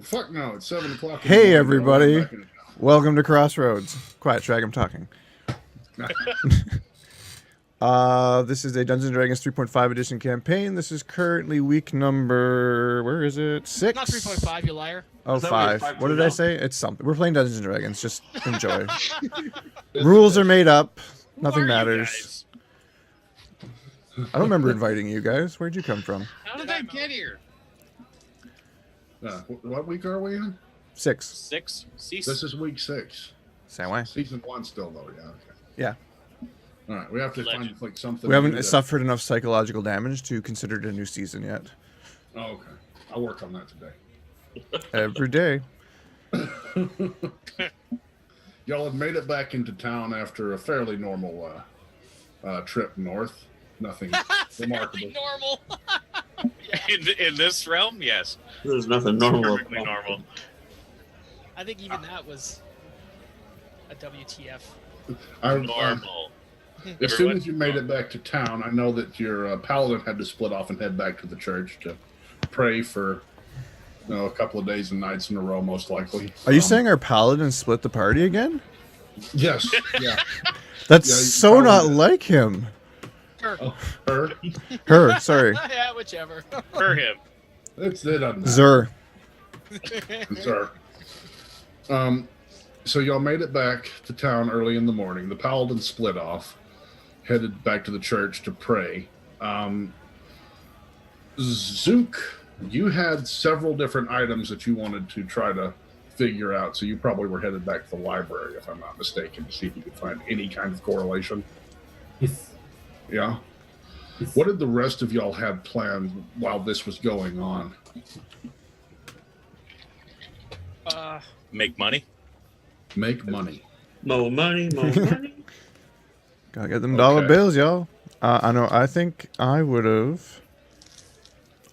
Fuck no, it's 7 o'clock. Hey everybody, welcome to Crossroads. Quiet, Sragg, I'm talking. This is a Dungeons & Dragons 3.5 edition campaign. This is currently week number, where is it? 6? Not 3.5, you liar. Oh, 5. What did I say? It's something. We're playing Dungeons & Dragons, just enjoy. Rules are made up. Nothing matters. I don't remember inviting you guys. Where'd you come from? How did I get here? What week are we in? 6. 6? This is week 6. Same way. Season 1 still, though, yeah. Okay. Yeah. All right, we have to find like something. We haven't suffered enough psychological damage to consider it a new season yet. Oh, okay. I'll work on that today. Every day. Y'all have made it back into town after a fairly normal trip north. Nothing remarkable. Normal. In this realm, yes. There's nothing normal. Perfectly normal. I think even that was a WTF. Normal. As soon as you made it back to town, I know that your paladin had to split off and head back to the church to pray for a couple of days and nights in a row, most likely. Are you saying our paladin split the party again? Yes. Yeah. That's Yeah, so not did. like him. Her. Oh, her. Her, sorry. Yeah, whichever. For him. It doesn't matter. Zer. Sir. So y'all made it back to town early in the morning. The paladin split off, headed back to the church to pray. Zook, you had several different items that you wanted to try to figure out, so you probably were headed back to the library, if I'm not mistaken, to see if you could find any kind of correlation. Yes. Yeah? Yes. What did the rest of y'all have planned while this was going on? Make money. Make money. More money, more money. Gotta get them dollar bills, y'all. I know. I think I would have.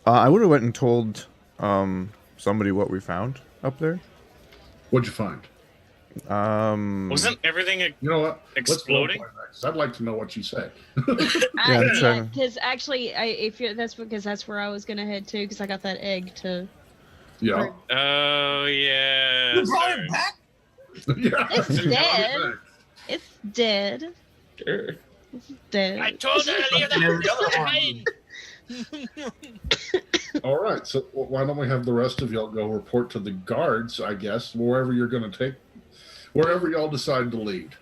I would have went and told somebody what we found up there. What'd you find? Wasn't everything You know what? exploding? Let's role play that, 'cause I'd like to know what you say. Yeah, I'm trying to- because actually, that's where I was gonna head to, because I got that egg to. Yeah. Oh, yeah. You brought sorry. it back? Yeah. It's You know what dead. I'm saying. It's dead. Sure. It's dead. I told her to leave that behind. All right. So why don't we have the rest of y'all go report to the guards, I guess, wherever you're going to take, wherever y'all decide to lead.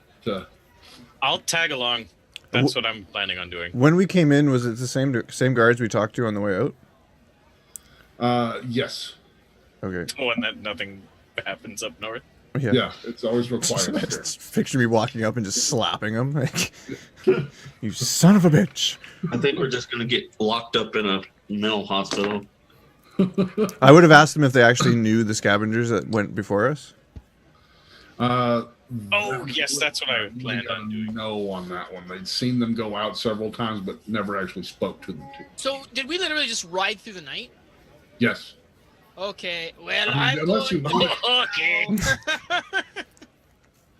I'll tag along. That's what I'm planning on doing. When we came in, was it the same guards we talked to on the way out? Yes. Okay. When that nothing happens up north. Yeah. Yeah. It's always required. up here. Just picture me walking up and just slapping him. Like, you son of a bitch. I think we're just gonna get locked up in a mental hospital. I would have asked them if they actually knew the scavengers that went before us. Oh, yes, that's what I planned on doing. No, on that one. They'd seen them go out several times, but never actually spoke to them. So, did we literally just ride through the night? Yes. Okay, well, I mean, I'm unless you going want- Okay.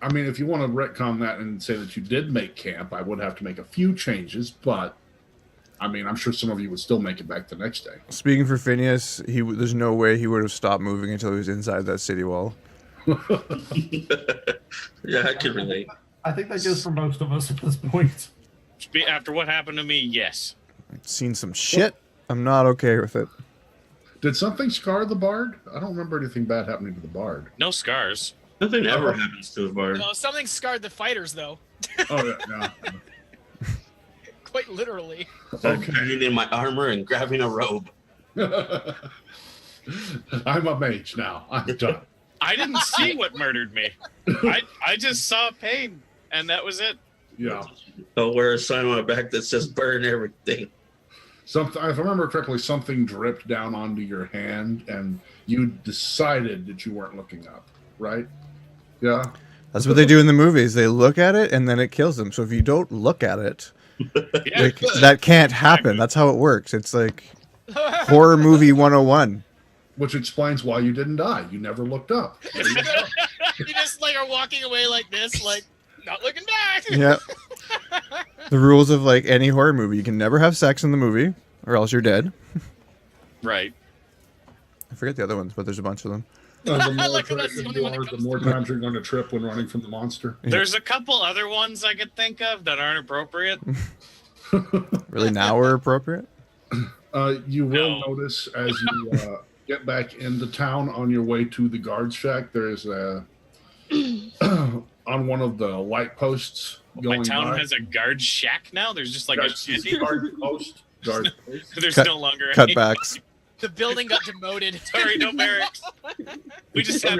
I mean, if you want to retcon that and say that you did make camp, I would have to make a few changes, but I mean, I'm sure some of you would still make it back the next day. Speaking for Finias, there's no way he would have stopped moving until he was inside that city wall. Yeah, I can relate. I think that goes for most of us at this point. After what happened to me, yes. I've seen some shit. I'm not okay with it. Did something scar the bard? I don't remember anything bad happening to the bard. No scars. Nothing ever happens to a bard. No, something scarred the fighters, though. Oh, yeah. Quite literally. I'm hiding in my armor and grabbing a robe. I'm a mage now. I'm done. I didn't see what murdered me. I just saw pain, and that was it. Yeah. I'll wear a sign on my back that says "Burn everything." Something, if I remember correctly, something dripped down onto your hand, and you decided that you weren't looking up, right? Yeah. That's what they do in the movies. They look at it and then it kills them. So if you don't look at it, Yeah. that can't happen. That's how it works. It's like horror movie 101. Which explains why you didn't die. You never looked up. You just like are walking away like this, like not looking back. Yeah. The rules of like any horror movie. You can never have sex in the movie or else you're dead. Right. forget the other ones, but there's a bunch of them. The I more like how that's attractive the only you one that are, the comes more to mind. times you're going to trip when running from the monster. There's a couple other ones I could think of that aren't appropriate. Really, now we're appropriate? You will No. notice as you get back into town on your way to the guard shack, there's a on one of the light posts going My town by. has a guard shack now. There's just like a shanty. guard post. Guard post. There's Cut- no longer any. Cutbacks. The building got demoted. Sorry, no barracks. We just have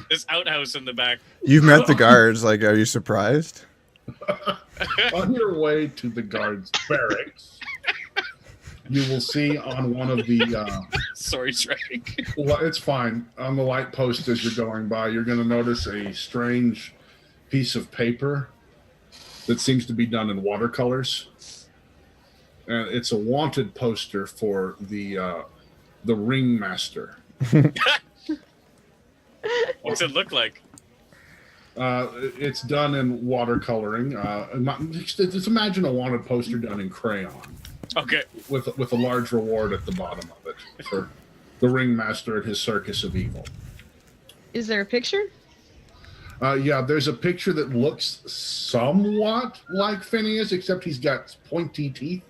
this outhouse in the back. You've met the guards. Like, are you surprised? On your way to the guards barracks, you will see on one of the Sorry, Sragg. well, it's fine. On the light post as you're going by, you're going to notice a strange piece of paper that seems to be done in watercolors. And it's a wanted poster for the ringmaster. What's it look like? It's done in watercoloring. Just imagine a wanted poster done in crayon Okay. with a large reward at the bottom of it for the ringmaster at his circus of evil. Is there a picture? Yeah, there's a picture that looks somewhat like Finias, except he's got pointy teeth.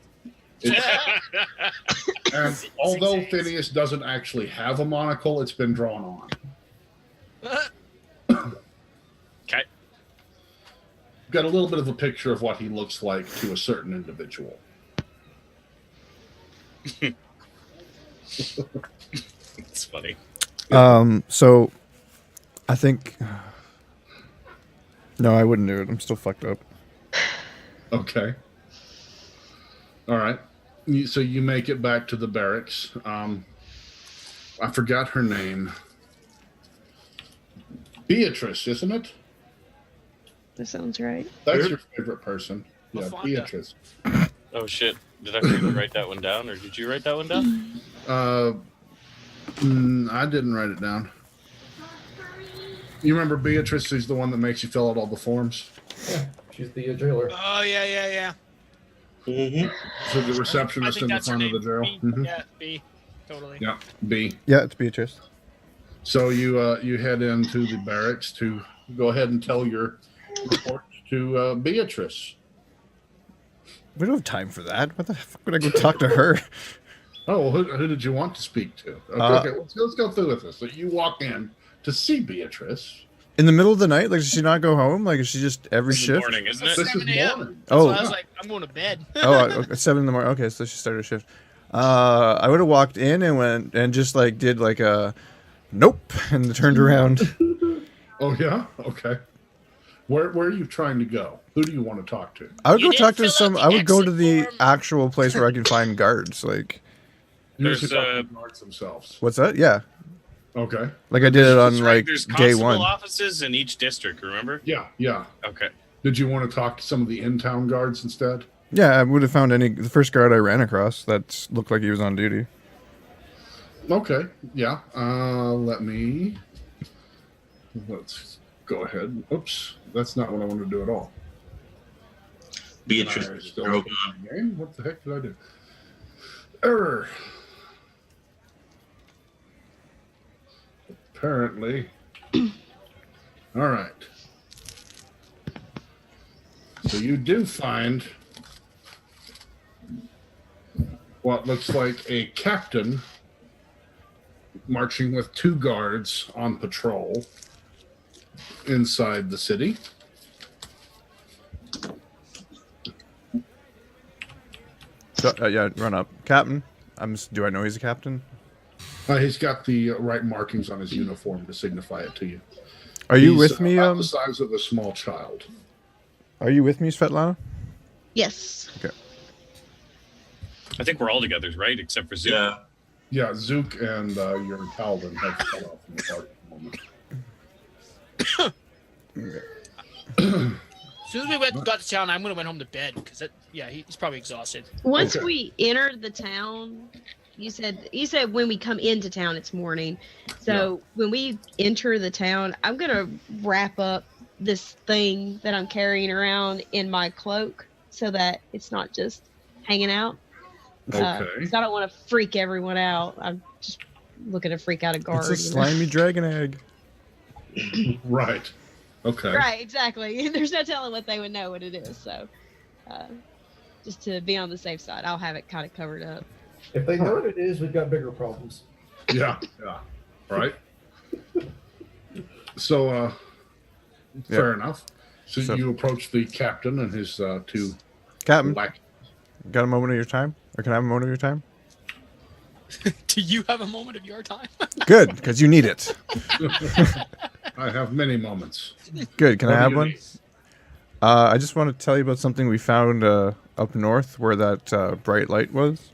And although Finias doesn't actually have a monocle, it's been drawn on. Okay. Got a little bit of a picture of what he looks like to a certain individual. It's funny. So I think no, I wouldn't do it. I'm still fucked up. Okay. All right. So you make it back to the barracks. I forgot her name. Beatrice, isn't it? That sounds right. That's your favorite person. Yeah, LaFonda. Beatrice. Oh shit! Did I forget to write that one down, or did you write that one down? I didn't write it down. You remember Beatrice is the one that makes you fill out all the forms? Yeah, she's the jailer. Oh yeah. Mm-hmm. So the I receptionist think in the that's her front of the name. jail. B. Mhm. Yeah, B. Totally. Yeah, B. Yeah, it's Beatrice. So you head into the barracks to go ahead and tell your report to Beatrice. We don't have time for that. What the fuck would I go talk to her? Oh, well, who did you want to speak to? Okay, let's go through with this. So you walk in to see Beatrice. In the middle of the night? Like, does she not go home? Like, is she just every This is shift? morning, isn't It's it? This 7 is a.m. morning. So Oh, I was like, I'm going to bed. okay, 7 in the morning. Okay, so she started a shift. I would have walked in and went and just like did like a nope and turned around. Oh yeah, okay. Where are you trying to go? Who do you want to talk to? I would You go didn't talk fill to out some. the I would go to exit the form. actual place where I can find guards. Like, You There's, should talk to the guards themselves. what's that? Yeah, Okay. like I did it on Sragg, like there's day constable one. offices in each district. Remember? Yeah. Okay. Did you want to talk to some of the in-town guards instead? Yeah, I would have found the first guard I ran across that looked like he was on duty. Okay. Yeah. Let's go ahead. Oops, that's not what I wanted to do at all. Beatrice I is still broken. skipped my game. What the heck did I do? Error. Apparently. All right. So you do find what looks like a captain marching with 2 guards on patrol inside the city. So, yeah, run up, Captain. Do I know he's a captain? He's got the right markings on his uniform to signify it to you. Are you He's with me? about the size of a small child. Are you with me, Svetlana? Yes. I think we're all together, right? Except for Zook. Yeah. Yeah, Zook and your Paladin have fell off from the party at the moment. As soon as we got to town, I'm going to went home to bed because he's probably exhausted. Once Okay. we entered the town, you said when we come into town it's morning. So when we enter the town, I'm gonna wrap up this thing that I'm carrying around in my cloak so that it's not just hanging out. Okay. 'Cause I don't want to freak everyone out. I'm just looking to freak out a guard. It's a slimy dragon egg. Right. Okay. Right, exactly. There's no telling what they would know what it is. So, just to be on the safe side, I'll have it kind of covered up. If they know what it is, we've got bigger problems. Yeah. Right. So, fair enough. So you approach the captain and his two. Captain, got a moment of your time? Or can I have a moment of your time? Do you have a moment of your time? Good, because you need it. I have many moments. Good, can I What do have you one? need? I just want to tell you about something we found up north where that bright light was.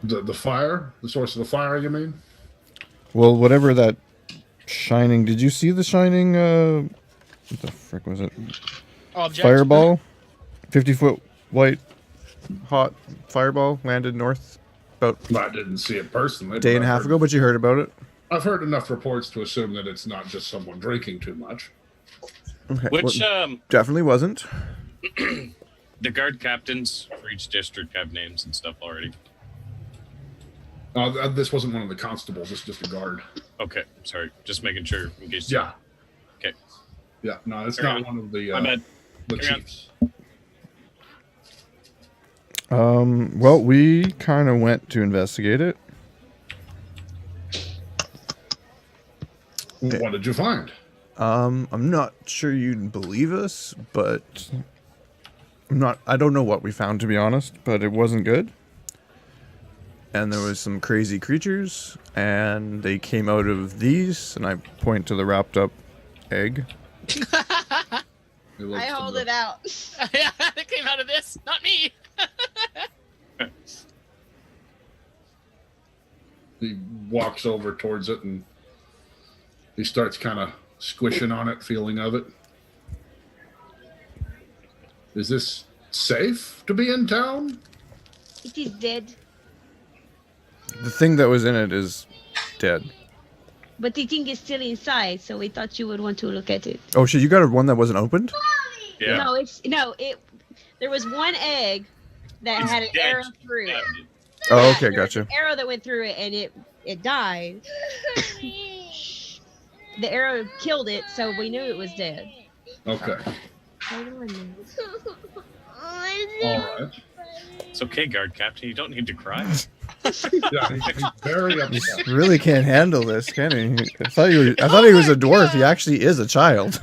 The fire? The source of the fire, you mean? Well, whatever that shining... Did you see the shining... what the frick was it? Object. Fireball? 50-foot white hot fireball landed north about I didn't see it personally. a day and a half ago, but you heard about it. I've heard enough reports to assume that it's not just someone drinking too much. Okay. Which Definitely wasn't. the guard captains for each district have names and stuff already. This wasn't one of the constables. It's just a guard. Okay, sorry, just making sure in case. Yeah. Okay. Yeah. No, it's Carry not on. one of the My bad. the Carry on. chiefs. Well, we kind of went to investigate it. What did you find? I'm not sure you'd believe us, but I don't know what we found, to be honest, but it wasn't good. And there was some crazy creatures, and they came out of these, and I point to the wrapped up egg. I hold it out. Yeah, it came out of this, not me. He walks over towards it and he starts kind of squishing on it, feeling of it. Is this safe to be in town? It is dead, The thing that was in it is dead. but the thing is still inside, so we thought you would want to look at it. Oh shit, you got one that wasn't opened? Yeah. No, there was one egg that It's had an dead. arrow through it. Oh, Yeah, okay, there was gotcha. an arrow that went through it, and it died. The arrow killed it, so we knew it was dead. Okay. Hold on now. All right. It's okay, guard captain. You don't need to cry. Yeah, he's very upset. Really can't handle this, can he? I thought he was a dwarf. He actually is a child.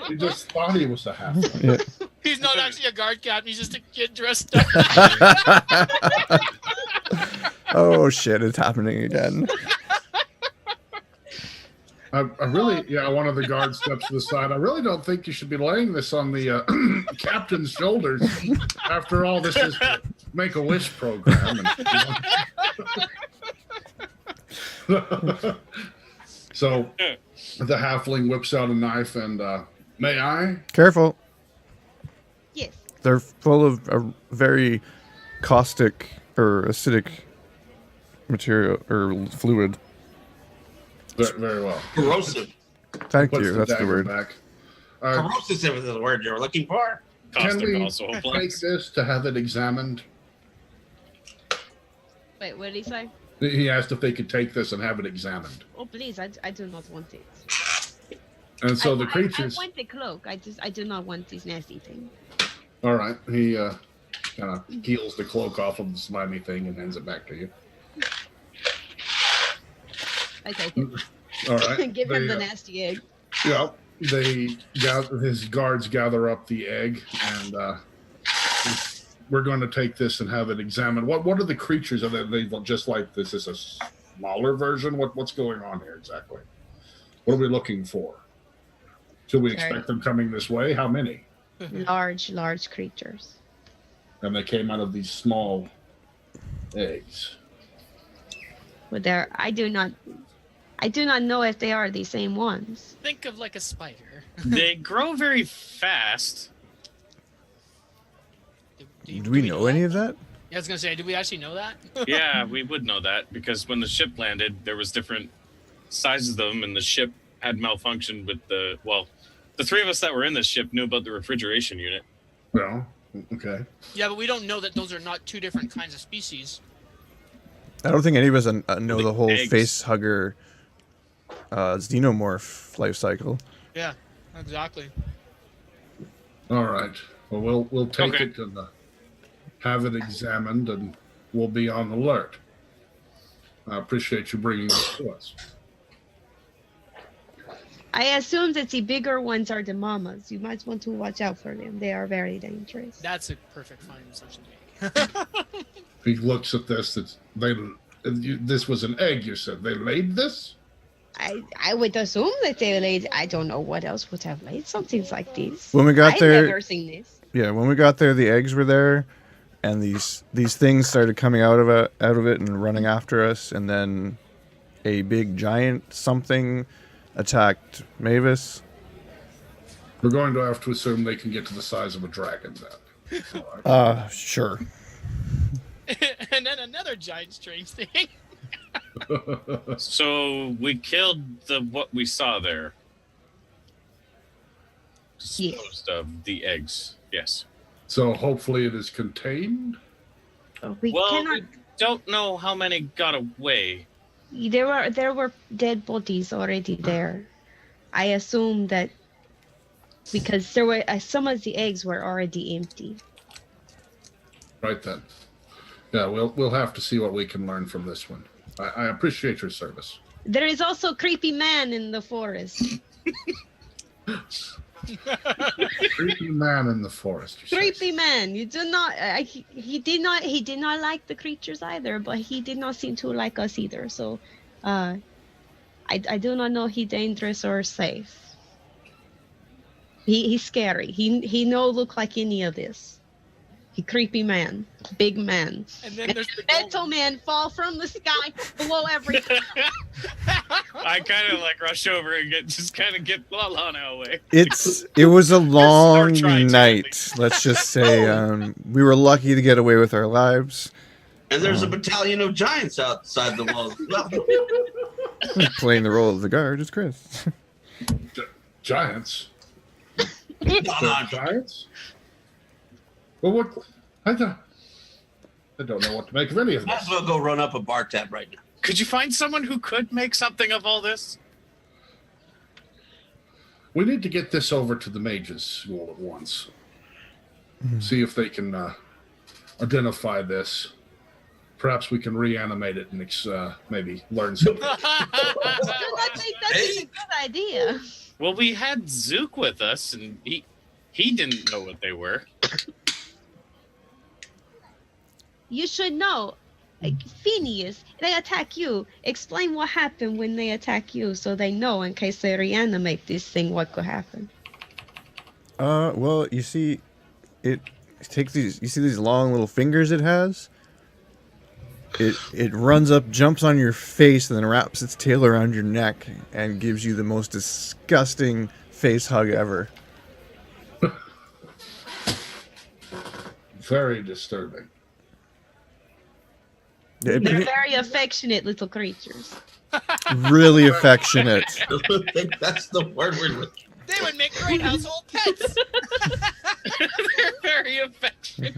He just thought he was a half. Yeah. He's not actually a guard captain. He's just a kid dressed up. Oh shit, it's happening again. I really, one of the guards steps to the side. I really don't think you should be laying this on the captain's shoulders. After all, this is the Make-A-Wish program. So the halfling whips out a knife and, may I? Careful. Yes. They're full of a very caustic or acidic material or fluid. Very well. Corrosive. Thank Puts you. That's the dagger word. Back. Corrosive is the word you're looking for. Can Caustic we also take applies. this to have it examined? Wait, what did he say? He asked if they could take this and have it examined. Oh, please, I do not want it. And so the I creatures. want the cloak. I do not want this nasty thing. All right. He kind of peels the cloak off of the slimy thing and hands it back to you. I take it. All right. Give him They, the nasty egg. Yeah. His guards gather up the egg, and we're going to take this and have it examined. What are the creatures? Are they just like this? Is a smaller version? What's going on here exactly? What are we looking for? Should we expect them coming this way? How many? Large creatures. And they came out of these small eggs. But I do not know if they are the same ones. Think of like a spider. They grow very fast. Do we know any of that? Yeah, I was gonna say, do we actually know that? Yeah, we would know that because when the ship landed, there was different sizes of them, and the ship had malfunctioned with the three of us that were in the ship knew about the refrigeration unit. Well, Okay. Yeah, but we don't know that those are not two different kinds of species. I don't think any of us know the whole Eggs. face hugger xenomorph life cycle. Yeah, exactly. All right. Well, we'll take Okay. it and have it examined, and we'll be on alert. I appreciate you bringing this to us. I assume that the bigger ones are the mamas. You might want to watch out for them. They are very dangerous. That's a perfect fine assumption to make. He looks at this. This was an egg, you said. They laid this? I would assume that they laid. I don't know what else would have laid something like this. When we got I've there, never seen this. yeah, when we got there, the eggs were there, and these things started coming out of it and running after us, and then a big giant something attacked Maevis. We're going to have to assume they can get to the size of a dragon then. All right. Sure. And then another giant strange thing. So we killed what we saw there. Yes. Disposed of the eggs. Yes. So hopefully it is contained. We Well, cannot. we don't know how many got away. There were dead bodies already there. I assume that because there were some of the eggs were already empty. Right then. Yeah, we'll have to see what we can learn from this one. I appreciate your service. There is also a creepy man in the forest. Creepy man in the forest. you say. Creepy man. You do not. He did not. He did not like the creatures either, but he did not seem to like us either. So, I do not know he dangerous or safe. He's scary. He no look like any of this. He creepy man, big man. And then there's the Metal man fall from the sky, blow everything. I kind of like rush over and get Lana away. It was a long trying to, night. Let's just say we were lucky to get away with our lives. And there's a battalion of giants outside the walls. Playing the role of the guard is Chris. Giants? Come Giants? Well, what? I don't know what to make of any of Might this. as well go run up a bar tab right now. Could you find someone who could make something of all this? We need to get this over to the mages all at once. See if they can identify this. Perhaps we can reanimate it and maybe learn something. I do not think that's a good idea. Well, we had Zook with us, and he didn't know what they were. You should know. Like, Finias, they attack you. Explain what happened when they attack you so they know in case they reanimate this thing what could happen. Well, you see, it takes these. You see these long little fingers it has. It runs up, jumps on your face, and then wraps its tail around your neck and gives you the most disgusting face hug ever. Very disturbing. Yeah, They're very affectionate little creatures. really affectionate. I think that's the word we're looking. They would make great household pets. They're very affectionate.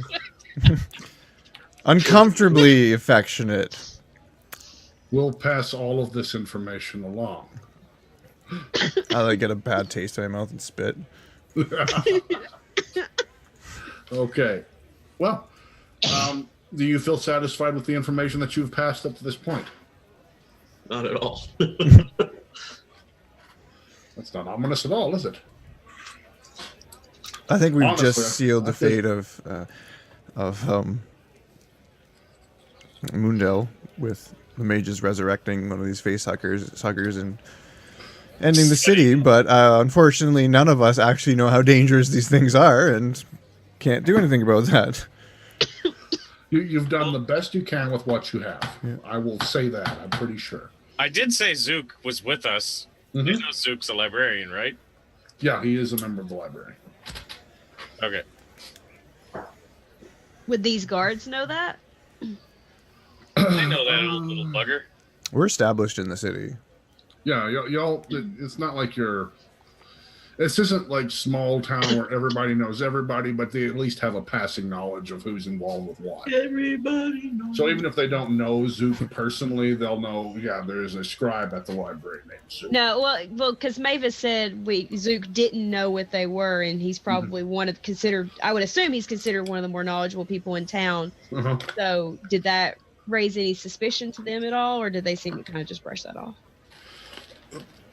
Uncomfortably affectionate. We'll pass all of this information along. I like get a bad taste in my mouth and spit. Okay. Well, do you feel satisfied with the information that you've passed up to this point? Not at all. That's not ominous at all, is it? I think we've Honestly, just sealed the I think- fate of Mundell with the mages resurrecting one of these face huggers and ending the city. But unfortunately, none of us actually know how dangerous these things are and can't do anything about that. You've done the best you can with what you have. Yeah. I will say that. I'm pretty sure. I did say Zook was with us. Mm-hmm. You know Zook's a librarian, right? Yeah, he is a member of the library. Okay. Would these guards know that? I know that old little bugger. We're established in the city. Yeah, y'all. It's not like you're This isn't like small town where everybody knows everybody, but they at least have a passing knowledge of who's involved with what. Everybody knows. So even if they don't know Zook personally, they'll know, yeah, there's a scribe at the library named Zook. No, well, because Maevis said Zook didn't know what they were, and he's probably I would assume he's considered one of the more knowledgeable people in town. Uh-huh. So did that raise any suspicion to them at all, or did they seem to kind of just brush that off?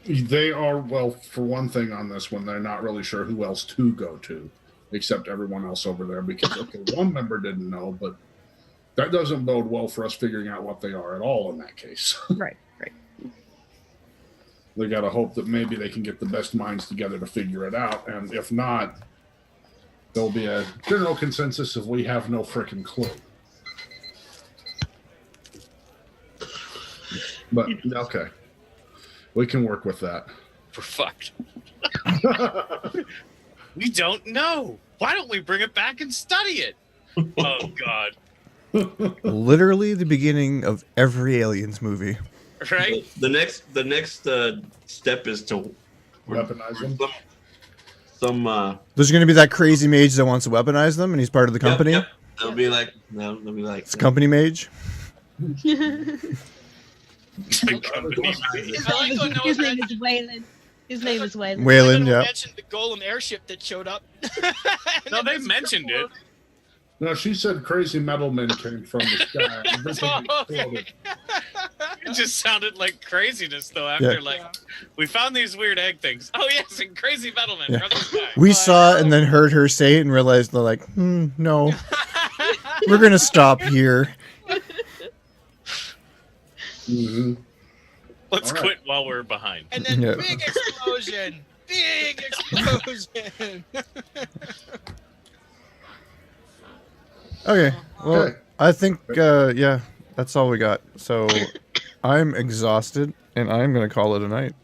They are, well, for one thing on this one, they're not really sure who else to go to, except everyone else over there, because, okay, one member didn't know, but that doesn't bode well for us figuring out what they are at all in that case. Right. They got to hope that maybe they can get the best minds together to figure it out, and if not, there'll be a general consensus of we have no frickin' clue. But, okay. We can work with that. We're fucked. We don't know. Why don't we bring it back and study it? Oh, God. Literally the beginning of every Aliens movie. Right? The next step is to Weaponize them. There's going to be that crazy mage that wants to weaponize them, and he's part of the company. Yep. They'll be like, It's company mage. I like to know His name is Waylon. His name is Waylon. Waylon, yeah. yeah. Mentioned the Golem airship that showed up. No, they mentioned it. No, she said crazy metal men came from the sky. Everything exploded. It just sounded like craziness, though. After Yeah. we found these weird egg things. Oh yes, and crazy metal men. Yeah. From the sky. We saw it and then heard her say it and realized they're like, no, we're going to stop here. Mm-hmm. Let's All right. quit while we're behind. And then Yeah. big explosion. Big explosion. Okay. Well, Okay. I think, yeah, that's all we got. So I'm exhausted and I'm going to call it a night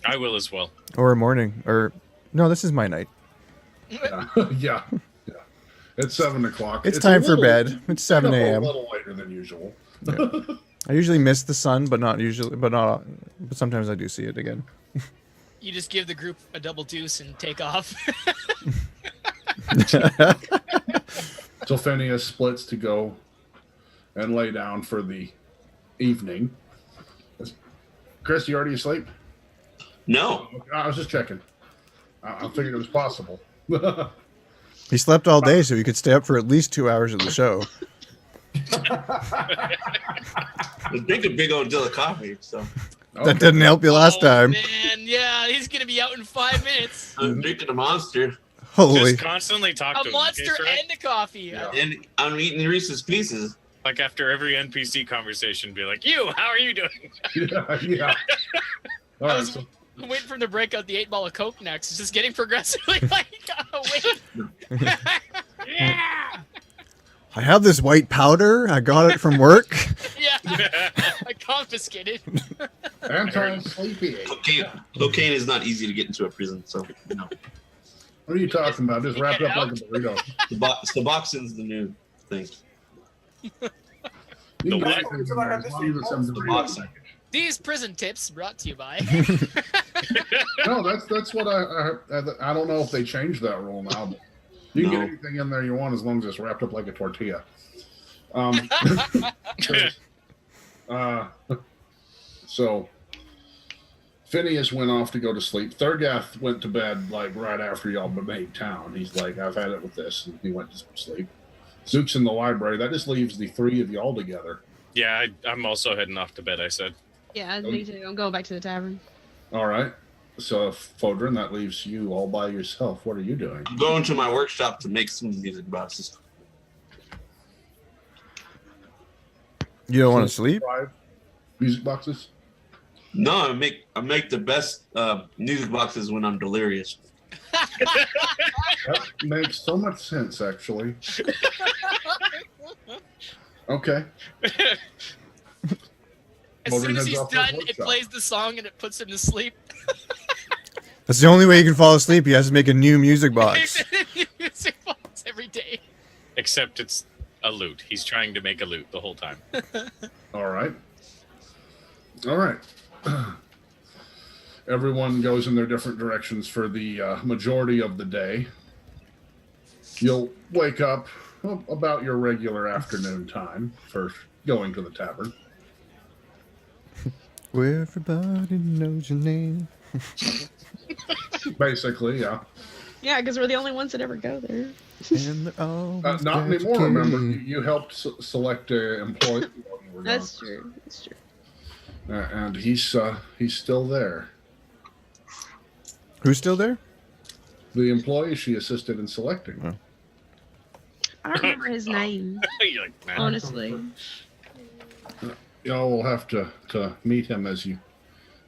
I will as well. or a morning or no, this is my night. Yeah. It's 7 o'clock. It's a time for little- bed. It's 7 A a.m. little later than usual. I usually miss the sun, but not usually, but sometimes I do see it again. You just give the group a double deuce and take off. So Finias splits to go and lay down for the evening. Chris, you already asleep? No. I was just checking. I figured it was possible. He slept all day, so he could stay up for at least 2 hours of the show. Drink a big old dill of coffee. So That didn't help you last time. Man, yeah, he's gonna be out in 5 minutes. I'm drinking a monster, Holy. Just constantly talk to A him. monster okay, Sragg? and a coffee. Yeah. and I'm eating Reese's Pieces. Like after every NPC conversation, be like, "You, how are you doing?" Yeah. All I right. was So, waiting for him to break out the 8-ball of Coke next. It's just getting progressively like, oh, wait. Yeah. I have this white powder. I got it from work. Yeah. I confiscated. anti-sleepy. Cocaine is not easy to get into a prison, so no. What are you talking about? Just wrapped up like a burrito. Suboxone's the new thing. You The can what? go as long as it's in the Dorito package. These prison tips brought to you by. No, that's what I don't know if they changed that rule now. But you can get anything in there you want as long as it's wrapped up like a tortilla. So Finias went off to go to sleep. Thargeth went to bed like right after y'all made town. He's like, I've had it with this, and he went to sleep. Zook's in the library. That just leaves the three of y'all together. Yeah, I'm also heading off to bed. I said. Yeah, me too. I'm going back to the tavern. All right. So Foedrin, that leaves you all by yourself. What are you doing? I'm going to my workshop to make some music boxes. You don't want to sleep? 5 music boxes. No, I make the best music boxes when I'm delirious. That makes so much sense, actually. Okay. As Foedrin soon as heads he's off to his done, it workshop. plays the song and it puts him to sleep. That's the only way you can fall asleep. He has to make a new music box. Music box every day. Except it's a lute. He's trying to make a lute the whole time. All right. All right. everyone goes in their different directions for the majority of the day. You'll wake up about your regular afternoon time for going to the tavern. Where everybody knows your name. Basically, yeah. Yeah, because we're the only ones that ever go there. And they're always Not glad anymore, you remember. came. You helped select an employee. while you were That's gone. true. That's true. And he's still there. Who's still there? The employee she assisted in selecting. Oh. I don't remember his name, You're like, nah. honestly. Y'all will have to meet him as you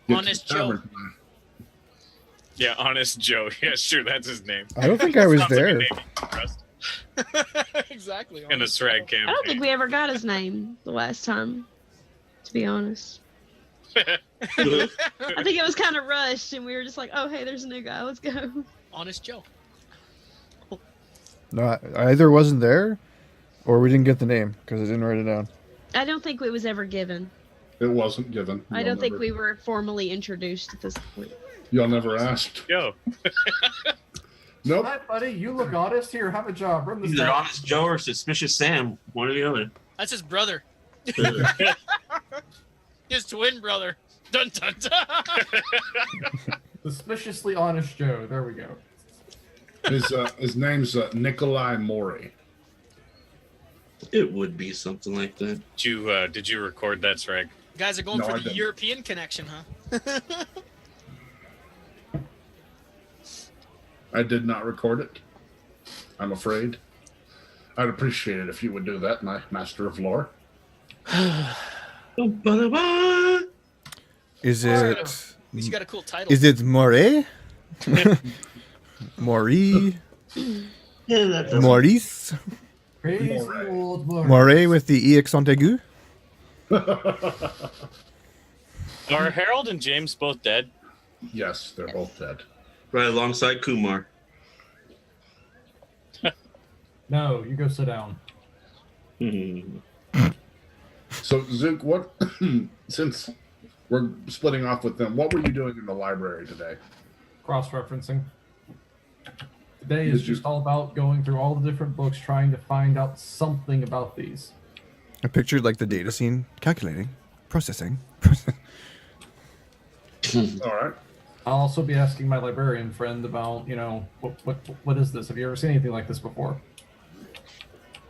get Honest to the tavern. Yeah, Honest Joe. Yeah, sure, that's his name. I don't think I was Sounds like a there. name you can trust Exactly. in a Sragg campaign. I don't think we ever got his name the last time, to be honest. I think it was kind of rushed, and we were just like, oh, hey, there's a new guy. Let's go. Honest Joe. No, I either wasn't there, or we didn't get the name because I didn't write it down. I don't think it was ever given. It wasn't given. I don't think we were formally introduced at this point. Y'all never asked. Yo, Nope. Hi, buddy. You look honest. Here, have a job. Run this Either down. Honest Joe or Suspicious Sam, one or the other. That's his brother. His twin brother. Dun dun dun. Suspiciously honest Joe. There we go. His name's Nikolai Mori. It would be something like that. did you record that, Sragg? Guys are going No, for I the didn't. European connection, huh? I did not record it. I'm afraid. I'd appreciate it if you would do that, my master of lore. Is At it? least you got a cool title. Is it Moray? Maury? Yeah, that's Maurice? Crazy old boy. Moray with the accent aigu? Are Harold and James both dead? Yes, they're both dead. right alongside Kumar. No, you go sit down. Hmm. So, Zook, what? Since we're splitting off with them, what were you doing in the library today? Cross-referencing. Today is Did you- just all about going through all the different books, trying to find out something about these. I pictured like the data scene, calculating, processing. All right. I'll also be asking my librarian friend about, what is this? Have you ever seen anything like this before?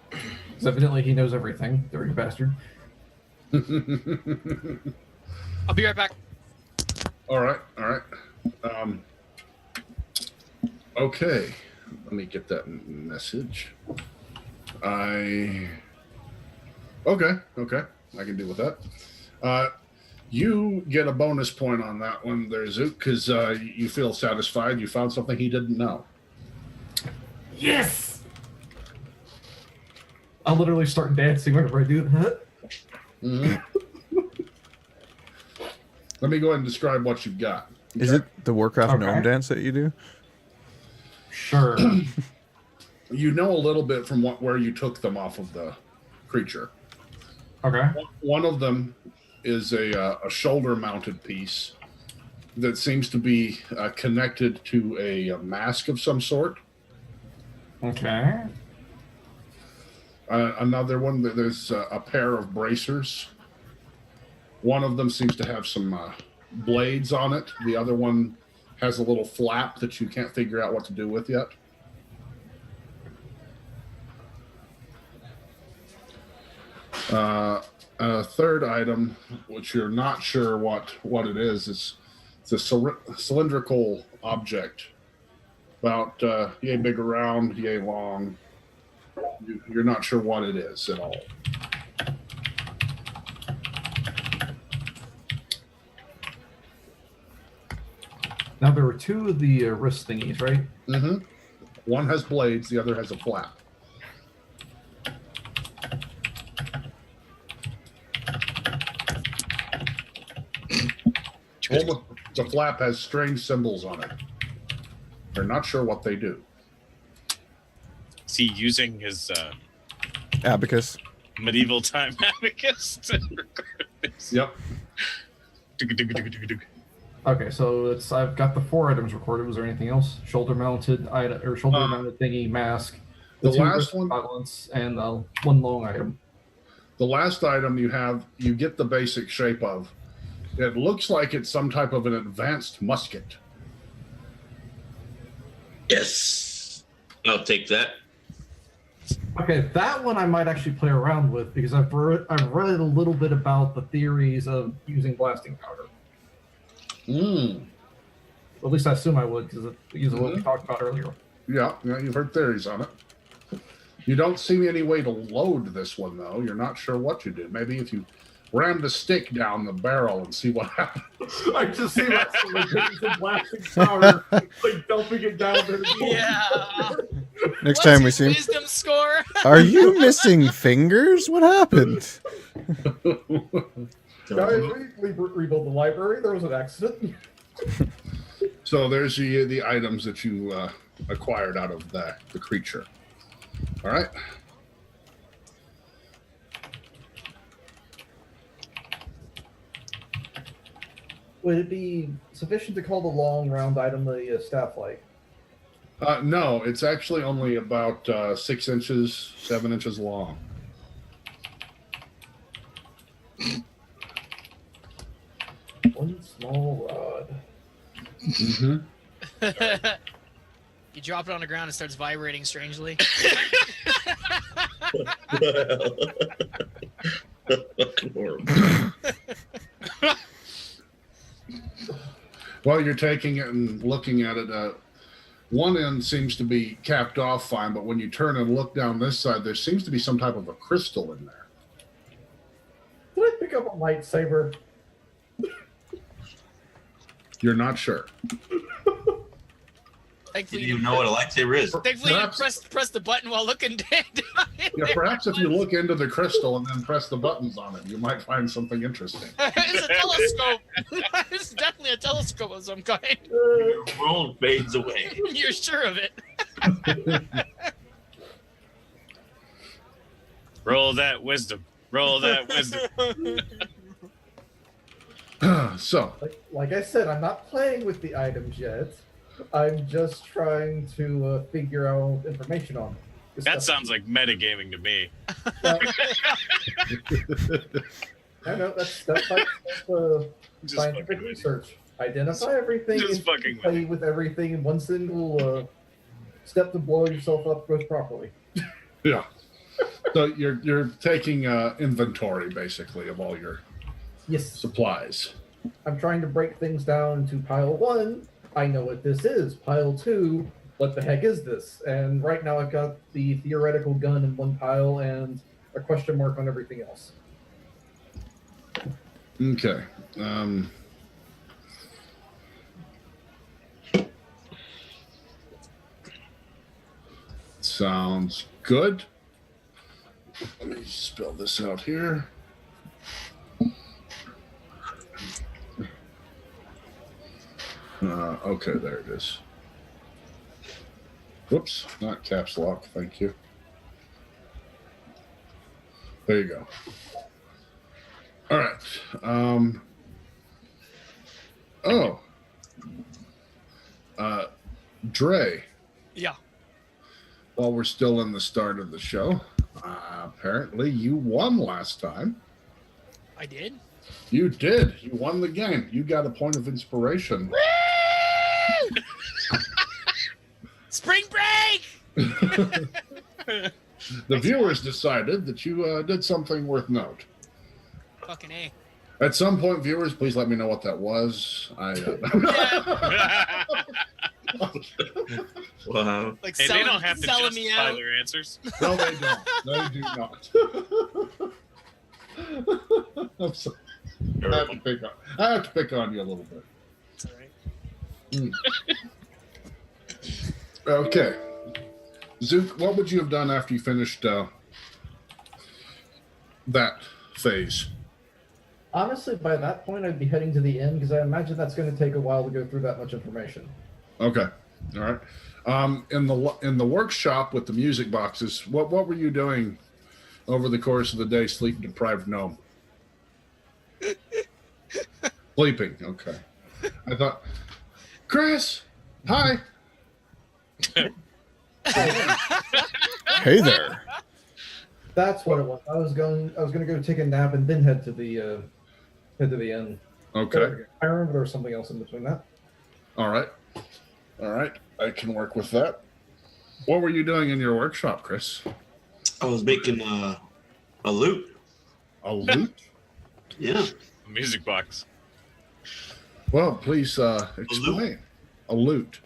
Because evidently he knows everything, dirty bastard. I'll be right back. All right. Okay. Let me get that message. Okay. I can deal with that. You get a bonus point on that one there, Zook, because you feel satisfied. You found something he didn't know. Yes! I'll literally start dancing whenever I do that. Mhm. Let me go ahead and describe what you've got. Is it the Warcraft Okay. gnome dance that you do? Sure. You know a little bit from where you took them off of the creature. Okay. One of them is a shoulder-mounted piece that seems to be connected to a mask of some sort. Okay. Another one, there's a pair of bracers. One of them seems to have some blades on it. The other one has a little flap that you can't figure out what to do with yet. A third item, which you're not sure what it is it's a cylindrical object, about yay big around, yay long. You're not sure what it is at all. Now there were two of the wrist thingies, right? Mm-hmm. One has blades, the other has a flap. The flap has strange symbols on it. They're not sure what they do. Is he using his Abacus. medieval time abacus to record this? Yep. Okay, so I've got the 4 items recorded. Was there anything else? Shoulder-mounted item or shoulder-mounted thingy, mask, The 2 last wrist one. gauntlets, and 1 long item. The last item you get the basic shape of. It looks like it's some type of an advanced musket. Yes. I'll take that. Okay, that one I might actually play around with because I've read a little bit about the theories of using blasting powder. At least I assume I would because it's what we talked about earlier. Yeah, you've heard theories on it. You don't see any way to load this one, though. You're not sure what you do. Maybe if you ram the stick down the barrel and see what happens. I just see myself using blasting powder, like dumping it down there. Yeah. Next What's time we his see him. wisdom score? Are you missing fingers? What happened? Guys, we rebuilt the library. There was an accident. So there's the items that you acquired out of the creature. All right. Would it be sufficient to call the long round item the staff light? No, it's actually only about 6 inches, 7 inches long. One small rod. Mm-hmm. You drop it on the ground, it starts vibrating strangely. While you're taking it and looking at it, one end seems to be capped off fine, but when you turn and look down this side, there seems to be some type of a crystal in there. Did I pick up a lightsaber? You're not sure. Thankfully, Did you know what a lightsaber is? Thankfully, Perhaps- you press the button while looking down. Yeah, perhaps if you look into the crystal and then press the buttons on it, you might find something interesting. It's a telescope. It's definitely a telescope of some kind. Your world fades away. You're sure of it. Roll that wisdom. Roll that wisdom. So, Like I said, I'm not playing with the items yet. I'm just trying to figure out information on it. That sounds like metagaming to me. I know that's like Just scientific fucking with you. research. Identify everything Just and fucking with play with everything in one single step to blow yourself up goes properly. yeah. So you're taking inventory, basically, of all your Yes, supplies. I'm trying to break things down into pile 1. I know what this is. Pile 2. What the heck is this? And right now I've got the theoretical gun in one pile and a question mark on everything else. Okay. Sounds good. Let me spell this out here. Okay, there it is. Whoops, not caps lock. Thank you. There you go. All right. Dre. Yeah. While we're still in the start of the show, apparently you won last time. I did. You did. You won the game. You got a point of inspiration. Spring break! The viewers decided that you did something worth note. Fucking A. At some point, viewers, please let me know what that was. Wow. Like Hey, they don't have to selling me justify out. their answers. No, they don't. They do not. I'm sorry. I have to pick on you a little bit. It's all right. Okay. Zook, what would you have done after you finished that phase? Honestly, by that point, I'd be heading to the end because I imagine that's going to take a while to go through that much information. Okay. All right. In the workshop with the music boxes, what were you doing over the course of the day, sleep deprived gnome? Sleeping. Okay. I thought, Chris, hi. Hey there. That's what it was. I was gonna go take a nap and then head to the inn. Okay. I remember there was something else in between that. All right. I can work with that. What were you doing in your workshop, Chris? I was making a lute. A lute? Yeah. Music box. Well, please explain. A lute.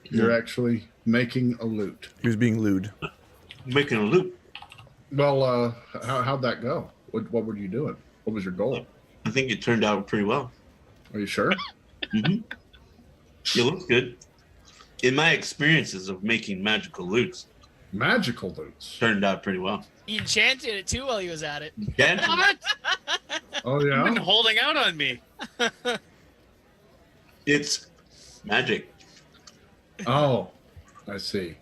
You're actually making a lute. He was being lewd. Making a lute. Well, how'd that go? What were you doing? What was your goal? I think it turned out pretty well. Are you sure? Mm-hmm. It looks good. In my experiences of making magical lutes, Magical lutes. turned out pretty well. He enchanted it too while he was at it. Yeah. What? Oh, You've been yeah? holding out on me. It's magic. Oh, I see.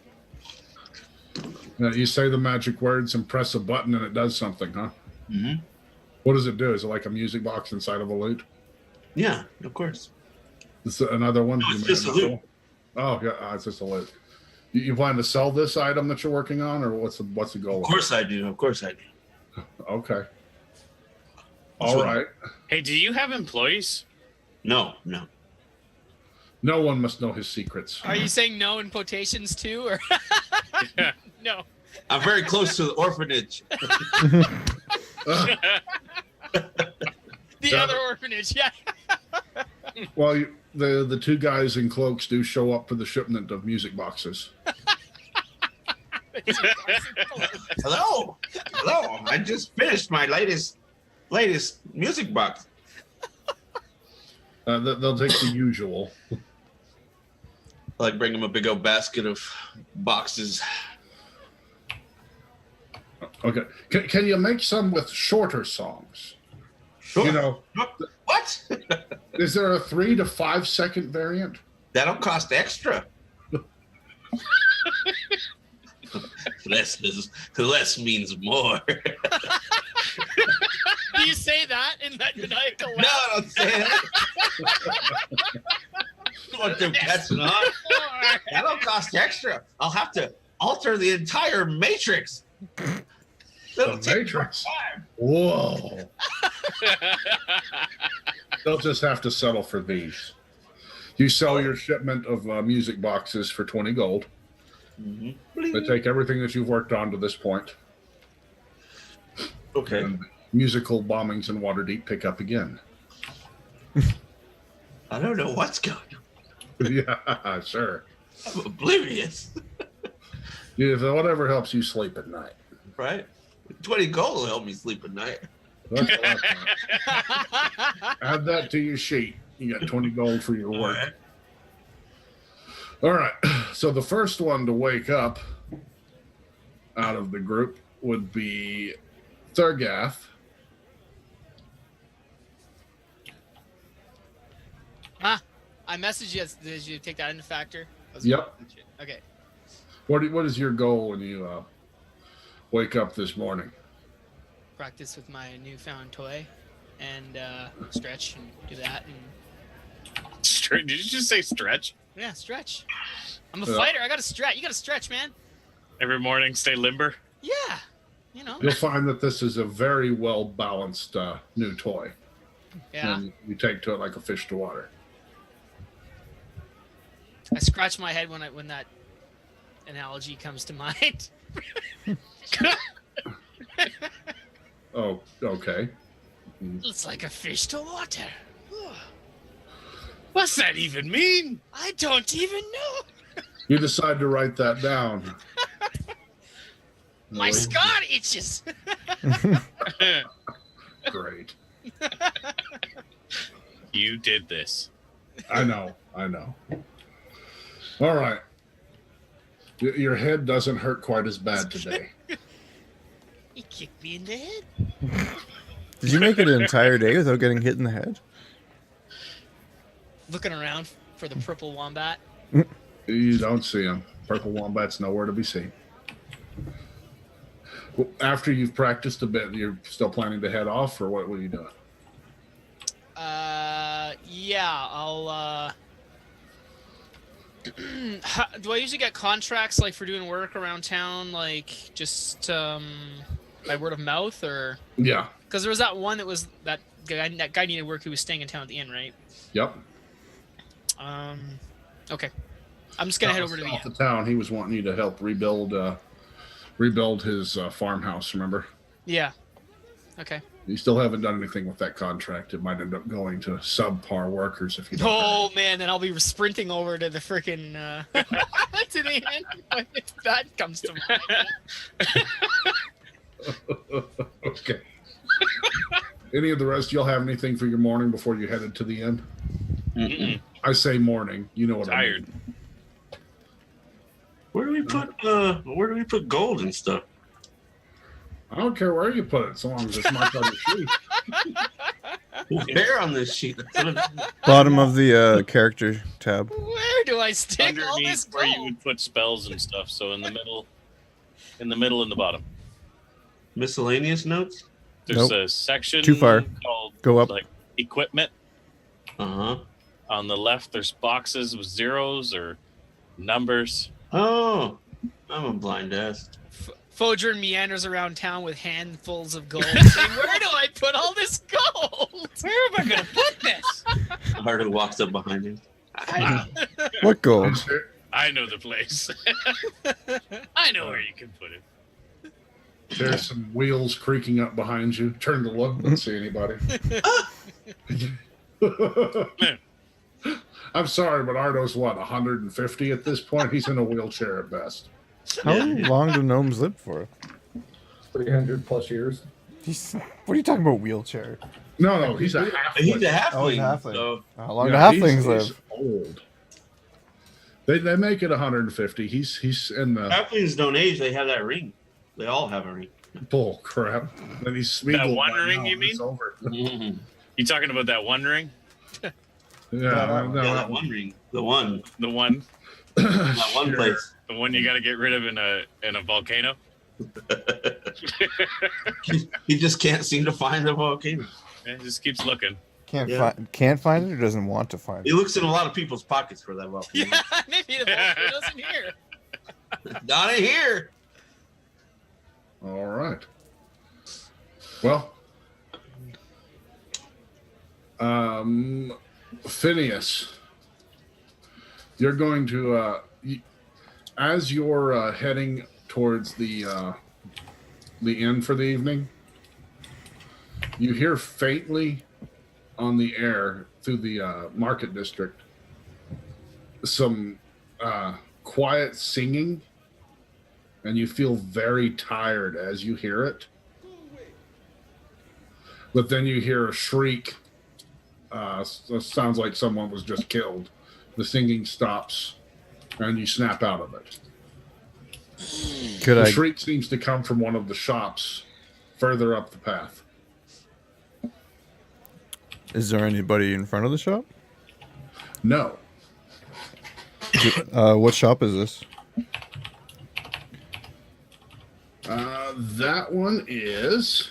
Now, you say the magic words and press a button and it does something, huh? Mm-hmm. What does it do? Is it like a music box inside of a lute? Yeah, of course. Is it another one? No, it's You made just a another lute. one? Oh, yeah, it's just a lute. You plan to sell this item that you're working on, or what's the goal? Of course I do. Of course I do. Okay. All right. Hey, do you have employees? No. No one must know his secrets. Are you saying no in quotations too, or Yeah. no? I'm very close to the orphanage. The other orphanage, yeah. Well, the two guys in cloaks do show up for the shipment of music boxes. Hello. I just finished my latest music box. They'll take the usual. I like bring them a big old basket of boxes. Okay. Can you make some with shorter songs? Sure. You know, What? is there a 3 to 5 second variant? That'll cost extra. Less means more. Do you say that in that maniacal No, laugh? I don't say that. What they're catching on. That'll cost extra. I'll have to alter the entire matrix. It'll The take Matrix. time. Whoa. They'll just have to settle for these. You sell your shipment of music boxes for 20 gold. They take everything that you've worked on to this point. Okay. And musical bombings in Waterdeep pick up again. I don't know what's going on. Yeah, sure. I'm oblivious. Yeah, whatever helps you sleep at night. Right? 20 gold will help me sleep at night. That's what I thought. Add that to your sheet. You got 20 gold for your work. All right. So the first one to wake up out of the group would be Thargeth. I messaged you. Did you take that into factor? Yep. Okay. What is your goal when you wake up this morning? Practice with my newfound toy, and stretch and do that, and Did you just say stretch? yeah, stretch. I'm a Yeah. fighter. I gotta stretch. You gotta stretch, man. Every morning, stay limber. Yeah. You know. You'll find that this is a very well balanced new toy. Yeah. And you take to it like a fish to water. I scratch my head when that analogy comes to mind. Oh, okay. It's like a fish to water. What's that even mean? I don't even know. You decide to write that down. My scar itches. Great. You did this. I know. All right. Your head doesn't hurt quite as bad today. He kicked me in the head. Did you make it an entire day without getting hit in the head? Looking around for the purple wombat. You don't see him. Purple wombat's nowhere to be seen. Well, after you've practiced a bit, you're still planning to head off, or what are you doing? Yeah, I'll. Do I usually get contracts like for doing work around town, like just by word of mouth, or? Yeah. Because there was that one that was that guy needed work who was staying in town at the inn, right? Yep. Okay. I'm just gonna head over to the off inn. the town. He was wanting you to help rebuild his farmhouse. Remember? Yeah. Okay. You still haven't done anything with that contract. It might end up going to subpar workers if you don't. Oh man, then I'll be sprinting over to the freaking to the inn when that comes to mind. Okay. Any of the rest, you'll have anything for your morning before you headed to the inn? Mm-mm. I say morning. You know what Tired. I mean. Where do we put gold and stuff? I don't care where you put it, so long as it's marked on the sheet. Where on this sheet? Bottom of the character tab. Where do I stick all this Underneath where you gold? would put spells and stuff. So in the middle, in the bottom. Miscellaneous notes? There's Nope. a section Too far. called Go up. like equipment. Uh-huh. On the left, there's boxes with zeros or numbers. Oh, I'm a blind ass. Foedrin meanders around town with handfuls of gold. saying, where do I put all this gold? Where am I going to put this? Harder walks up behind him. What gold? I know the place. I know where you can put it. There's some wheels creaking up behind you. Turn to look. Don't see anybody. I'm sorry, but Ardo's what, 150 at this point? He's in a wheelchair at best. How long do gnomes live for? 300 plus years. What are you talking about, wheelchair? No, he's a halfling. He's a halfling. Oh, he's a halfling. So How long Yeah, do halflings live? He's old. They make it 150. He's in the halflings don't age. They have that ring. They all have a ring. bull crap. Then he's That Smeagol one by ring, now. you mean? It's over. Mm-hmm. You talking about that one ring? Yeah, no, Yeah, that one ring. The one. The one That one Sure. place. the one you got to get rid of in a volcano? He just can't seem to find the volcano. It just keeps looking. Can't find it or doesn't want to find He it. looks in a lot of people's pockets for that volcano. Yeah, maybe the volcano's in here. Not in here. All right. Well, Finias, you're going to, as you're heading towards the inn for the evening, you hear faintly on the air through the market district some quiet singing, and you feel very tired as you hear it. But then you hear a shriek. Sounds like someone was just killed. The singing stops, and you snap out of it. The shriek seems to come from one of the shops further up the path. Is there anybody in front of the shop? No. What shop is this? That one is...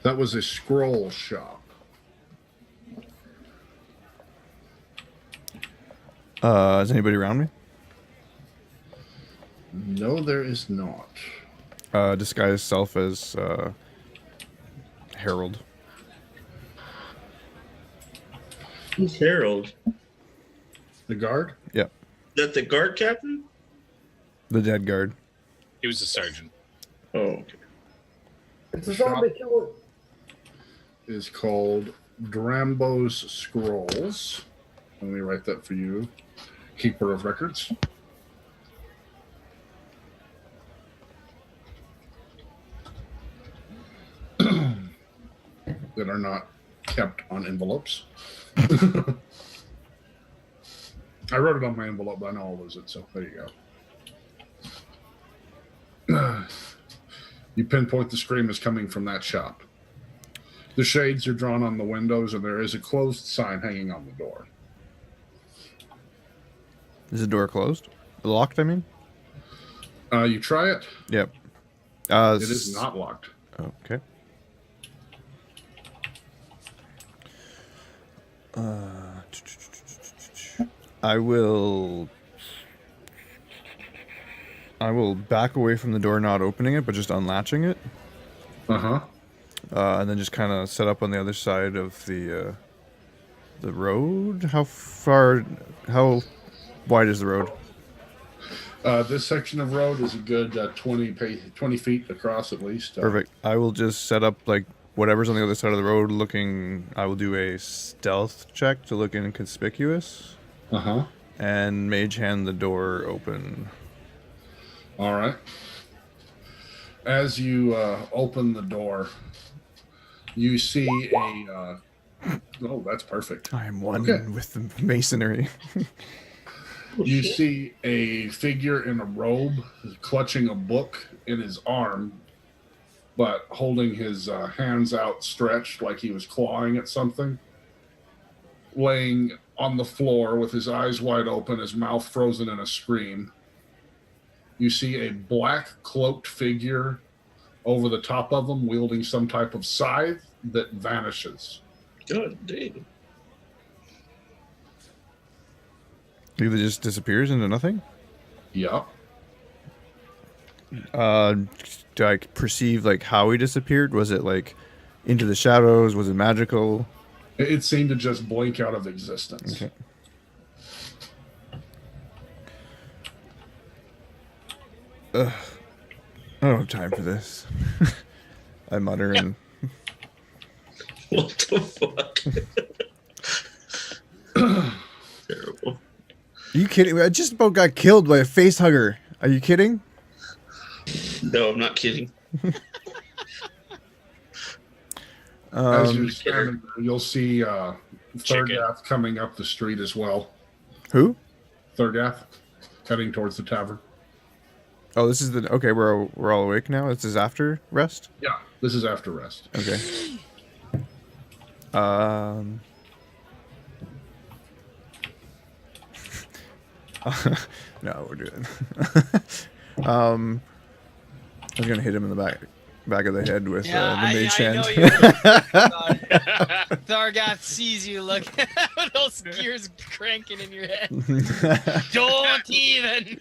That was a scroll shop. Is anybody around me? No, there is not. Disguise self as Harold. Who's Harold? The guard? Yep. That the guard captain? The dead guard. He was a sergeant. Oh, okay. It's a zombie killer. Is called Drambo's Scrolls. Let me write that for you, keeper of records. That are not kept on envelopes. I wrote it on my envelope, but I know I'll lose it, so there you go. You pinpoint the scream is coming from that shop. The shades are drawn on the windows, and there is a closed sign hanging on the door. Is the door closed? Locked, I mean? You try it. Yep. It is not locked. Okay. I will back away from the door, not opening it, but just unlatching it. Uh-huh. And then just kind of set up on the other side of the road. How wide is the road? This section of road is a good 20 feet across at least. Perfect. I will just set up like whatever's on the other side of the road looking. I will do a stealth check to look inconspicuous. Uh-huh. And mage hand the door open. All right. As you open the door, you see a... oh, that's perfect. I am one with the masonry. You see a figure in a robe clutching a book in his arm, but holding his hands outstretched like he was clawing at something. Laying on the floor with his eyes wide open, his mouth frozen in a scream. You see a black cloaked figure over the top of him wielding some type of scythe that vanishes. God damn. Either just disappears into nothing? Yep. Do I perceive like how he disappeared? Was it like into the shadows? Was it magical? It seemed to just blink out of existence. Okay. I don't have time for this. I mutter and... What the fuck? Terrible. Are you kidding? I just about got killed by a face hugger. Are you kidding? No, I'm not kidding. As you're standing there, you'll see Thargeth coming up the street as well. Who? Thargeth, heading towards the tavern. Oh, this is the... Okay, we're all awake now? This is after rest? Yeah, this is after rest. Okay. No, we're doing... I was gonna hit him in the back of the head with the mage hand. Thargeth sees you look with those gears cranking in your head. Don't even.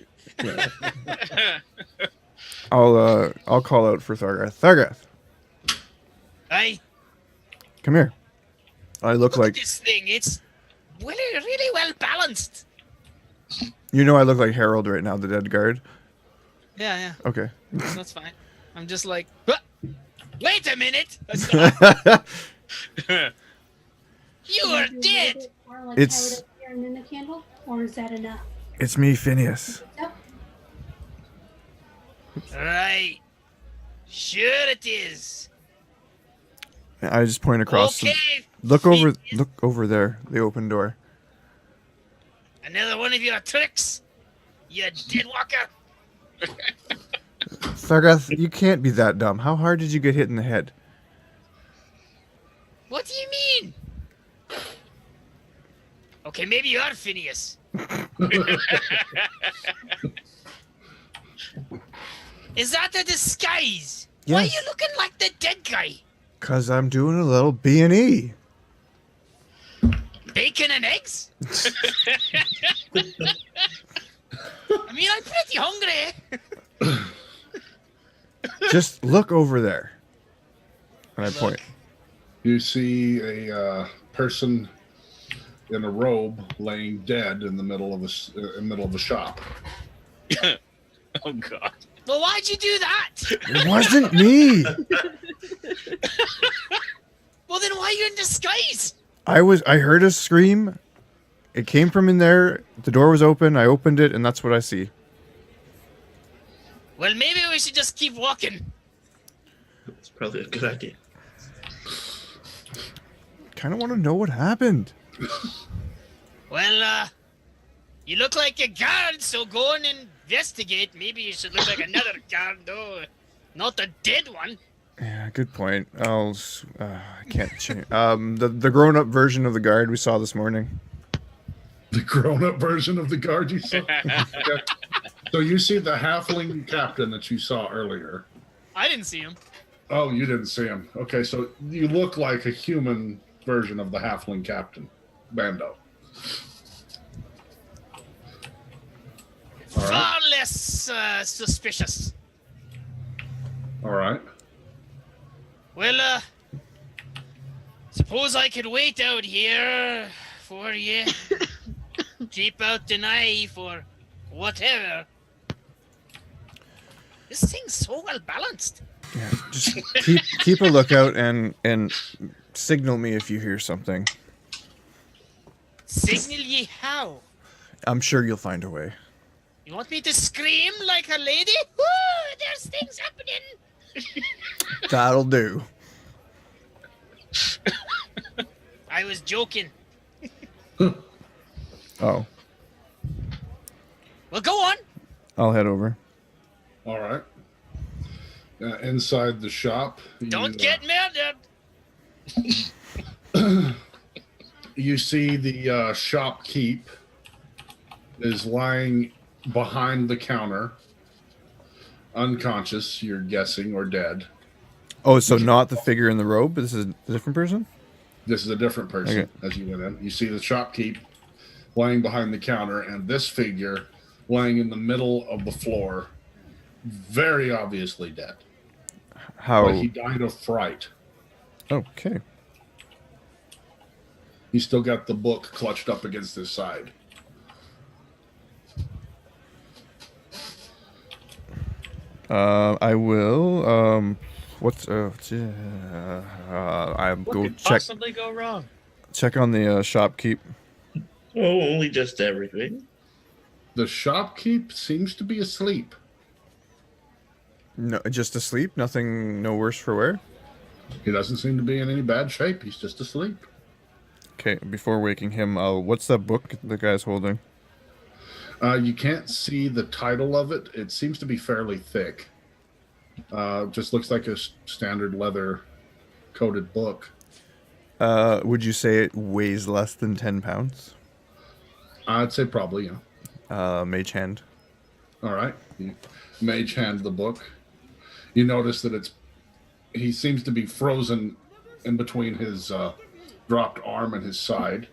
I'll call out for Thargeth. Thargeth, Hey, come here. I look like at this thing. It's really well balanced. you know I look like Harold right now, the dead guard. Yeah. Okay. That's fine. I'm just like, "Huh? Wait a minute. You are dead. It's- in the candle, or is that enough? It's me, Finias. Yep. Right. Sure it is. I just point across. Okay. Look over there, the open door. Another one of your tricks, you deadwalker. Thargeth, you can't be that dumb. How hard did you get hit in the head? What do you mean? Okay, maybe you are Finias. Is that a disguise? Why are Yes. you looking like the dead guy? 'Cause I'm doing a little B&E. Bacon and eggs? I mean, I'm pretty hungry. Just look over there. And I point. You see a person in a robe laying dead in the middle of a shop. Oh God. Well, why'd you do that? It wasn't me. Well, then why are you in disguise? I heard a scream. It came from in there. The door was open. I opened it, and that's what I see. Well, maybe we should just keep walking. It's probably a good idea. Kind of want to know what happened. Well, you look like a guard, so go and investigate. Maybe you should look like another guard, though. Not a dead one. Yeah, good point. I can't change. The grown-up version of the guard we saw this morning. The grown-up version of the guard you saw? Okay. So you see the halfling captain that you saw earlier. I didn't see him. Oh, you didn't see him. Okay, so you look like a human version of the halfling captain, Bando. All right. Far less suspicious. All right. Well, suppose I could wait out here for you. Keep out the knife or whatever. This thing's so well balanced. Yeah, just keep a lookout and signal me if you hear something. Signal ye how? I'm sure you'll find a way. You want me to scream like a lady? Woo! There's things happening. That'll do. I was joking. Oh, Well, go on. I'll head over. All right. Inside the shop. Don't get murdered. You see the shop keep is lying behind the counter, unconscious, you're guessing, or dead. Oh, so not the figure in the robe? This is a different person? This is a different person. Okay. As you went in. You see the shop keep lying behind the counter, and this figure lying in the middle of the floor, very obviously dead. How? But he died of fright. Okay. He's still got the book clutched up against his side. I will. What's I What go could check possibly go wrong? check on the shopkeep. Oh, only just everything. The shopkeep seems to be asleep. No, just asleep. Nothing. No worse for wear. He doesn't seem to be in any bad shape. He's just asleep. Okay. Before waking him, what's that book the guy's holding? You can't see the title of it. It seems to be fairly thick. Just looks like a standard leather coated book. Would you say it weighs less than 10 pounds? I'd say probably, yeah. Mage hand. All right. You mage hand the book. You notice that he seems to be frozen in between his dropped arm and his side.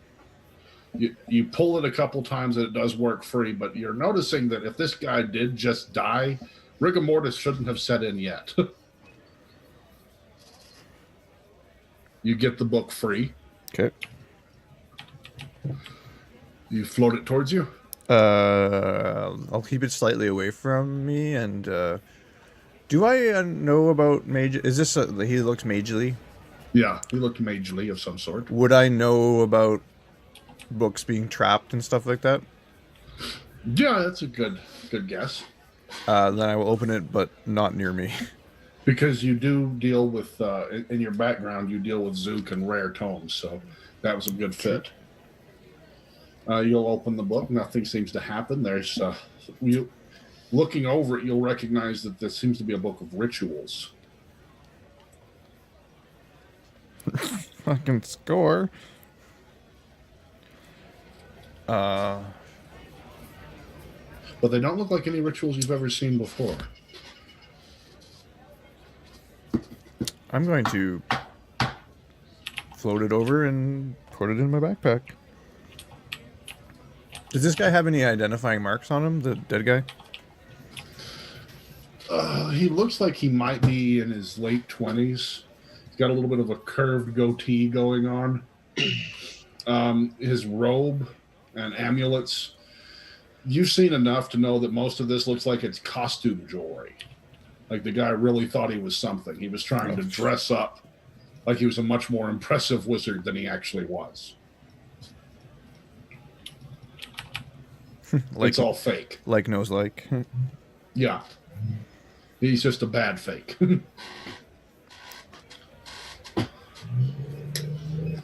You pull it a couple times and it does work free, but you're noticing that if this guy did just die, rigor mortis shouldn't have set in yet. You get the book free. Okay. You float it towards you. I'll keep it slightly away from me. And do I know about mage? Is this he looks magely? Yeah, he looked magely of some sort. Would I know about books being trapped and stuff like that? Yeah, that's a good guess. Then I will open it, but not near me. Because you do deal with, in your background, you deal with Zook and rare tomes, so that was a good fit. You'll open the book. Nothing seems to happen. There's, looking over it, you'll recognize that this seems to be a book of rituals. Fucking score. But they don't look like any rituals you've ever seen before. I'm going to float it over and put it in my backpack. Does this guy have any identifying marks on him, the dead guy? He looks like he might be in his late 20s. He's got a little bit of a curved goatee going on. His robe and amulets. You've seen enough to know that most of this looks like it's costume jewelry. Like the guy really thought he was something. He was trying to dress up like he was a much more impressive wizard than he actually was. It's all fake. Like knows like. Yeah. He's just a bad fake.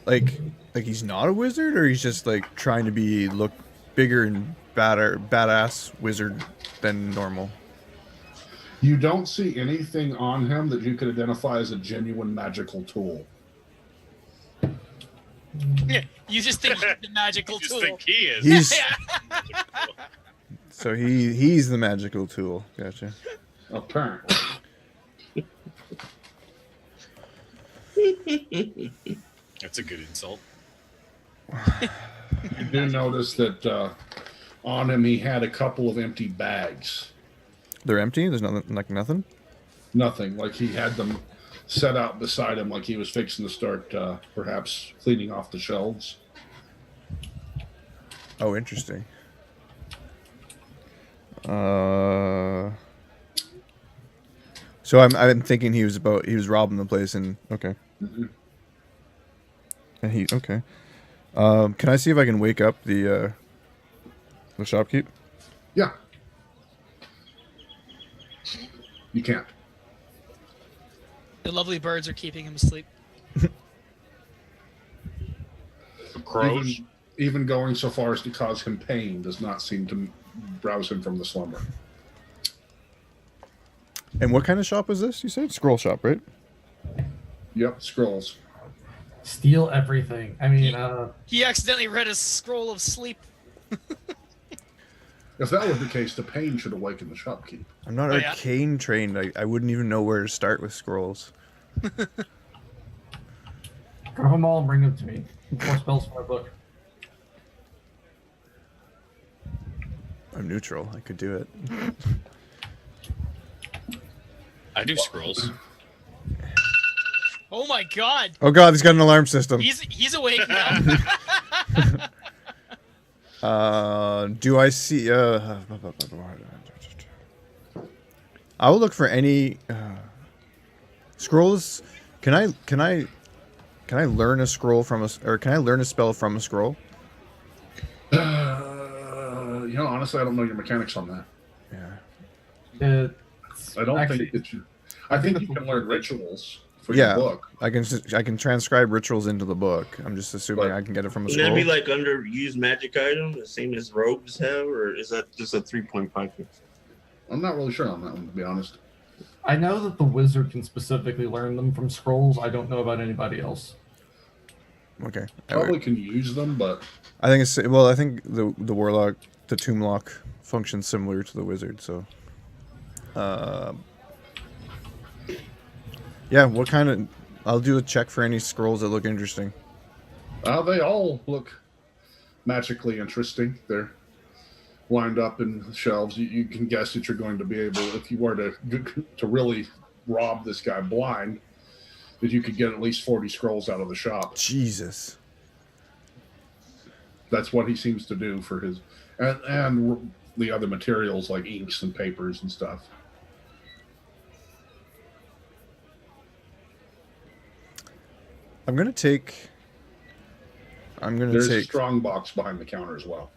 like he's not a wizard, or he's just like trying to look bigger and badass wizard than normal. You don't see anything on him that you could identify as a genuine magical tool. You just think he's the magical You just tool. think he is. He's So he's the magical tool. Gotcha. Apparently. That's a good insult. You do notice that on him he had a couple of empty bags. They're empty? There's nothing, like nothing? Nothing. Like he had them set out beside him like he was fixing to start perhaps cleaning off the shelves. Oh, interesting. So I'm thinking he was robbing the place and okay. Mm-hmm. And okay. Can I see if I can wake up the shopkeep? Yeah. You can't. The lovely birds are keeping him asleep. Crows. Even going so far as to cause him pain does not seem to rouse him from the slumber. And what kind of shop was this? You said scroll shop, right? Yep, scrolls. Steal everything. I mean, He accidentally read a scroll of sleep. If that was the case, the pain should awaken the shopkeep. I'm not yeah. arcane trained. I wouldn't even know where to start with scrolls. grab them all and bring them to me. 4 spells for my book. I'm neutral. I could do it. I do scrolls. Oh my god! Oh god, he's got an alarm system. He's awake now. Do I see? I will look for any scrolls. Can I learn a scroll from can I learn a spell from a scroll? Honestly, I don't know your mechanics on that. Yeah. I don't think that you. I think you can learn rituals for Yeah, your book. I can transcribe rituals into the book. I'm just assuming But- I can get it from a Would scroll. that be like under use magic item, the same as rogues have, or is that just a 3.5? I'm not really sure on that one, to be honest. I know that the wizard can specifically learn them from scrolls. I don't know about anybody else. Okay. Probably can use them, but I think it's I think the warlock, the tomb lock functions similar to the wizard. So, yeah. What kind of? I'll do a check for any scrolls that look interesting. they all look magically interesting. They're lined up in shelves. You can guess that you're going to be able, if you were to really rob this guy blind, that you could get at least 40 scrolls out of the shop. Jesus. That's what he seems to do for his, and the other materials like inks and papers and stuff. There's a strong box behind the counter as well.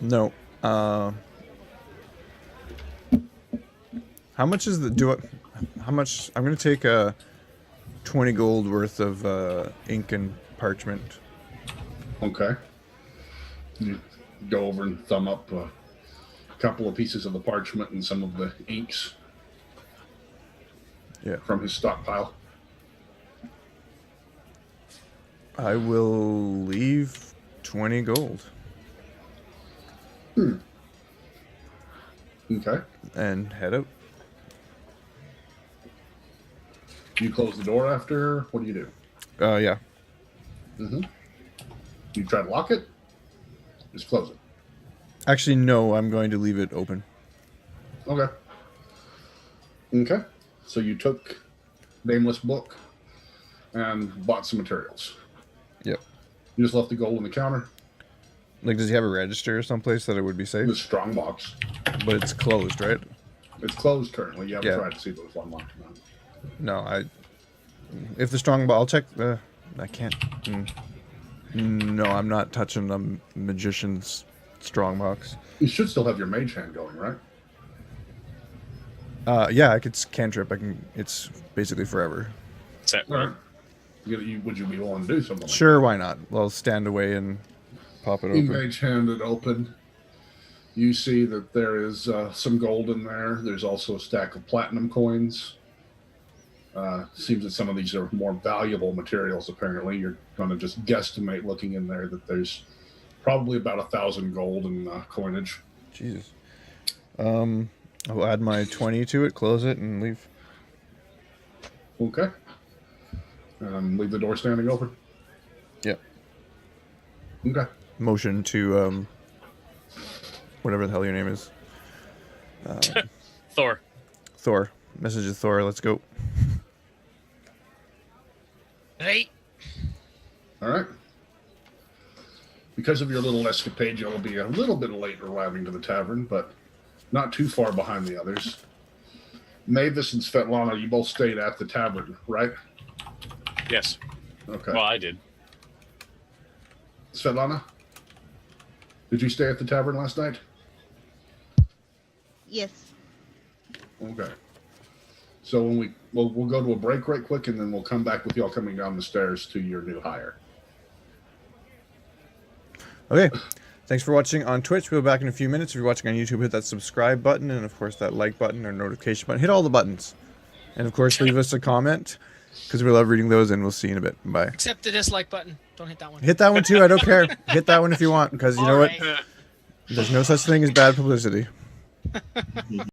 No. How much is how much? I'm gonna take 20 gold worth of ink and parchment. Okay. You go over and thumb up a couple of pieces of the parchment and some of the inks. Yeah. From his stockpile. I will leave 20 gold. Okay. And head out. You close the door after. What do you do? Yeah. Mm-hmm. You try to lock it? Just close it. Actually, no. I'm going to leave it open. Okay. Okay. So you took Nameless Book and bought some materials. Yep. You just left the gold on the counter. Like, does he have a register or someplace that it would be safe? The strong box. But it's closed, right? It's closed currently. You haven't Yeah. tried to see if it was unlocked or not. No, if the strong box, I'll check I can't. No, I'm not touching the magician's strong box. You should still have your mage hand going, right? Yeah, I could cantrip. It's basically forever. Is that All right. right? Would you be willing to do something? Sure, why not? I'll stand away and pop it You open. mage hand it open. You see that there is some gold in there. There's also a stack of platinum coins. Seems that some of these are more valuable materials. Apparently, you're going to just guesstimate looking in there that there's probably about 1,000 gold in coinage. Jesus. I'll add my 20 to it, close it, and leave. Okay. Leave the door standing open. Yep. Okay. Motion to whatever the hell your name is. Thor. Thor. Message of Thor. Let's go. Hey. All right. Because of your little escapade, you'll be a little bit late arriving to the tavern, but not too far behind the others. Maevis and Svetlana, you both stayed at the tavern, right? Yes. Okay. Well, I did. Svetlana, did you stay at the tavern last night? Yes. Okay. So when we'll go to a break right quick, and then we'll come back with y'all coming down the stairs to your new hire. Okay. Thanks for watching on Twitch. We'll be back in a few minutes. If you're watching on YouTube, hit that subscribe button and, of course, that like button or notification button. Hit all the buttons. And, of course, leave us a comment because we love reading those, and we'll see you in a bit. Bye. Except the dislike button. Don't hit that one. Hit that one, too. I don't care. Hit that one if you want because you know All what? right. There's no such thing as bad publicity.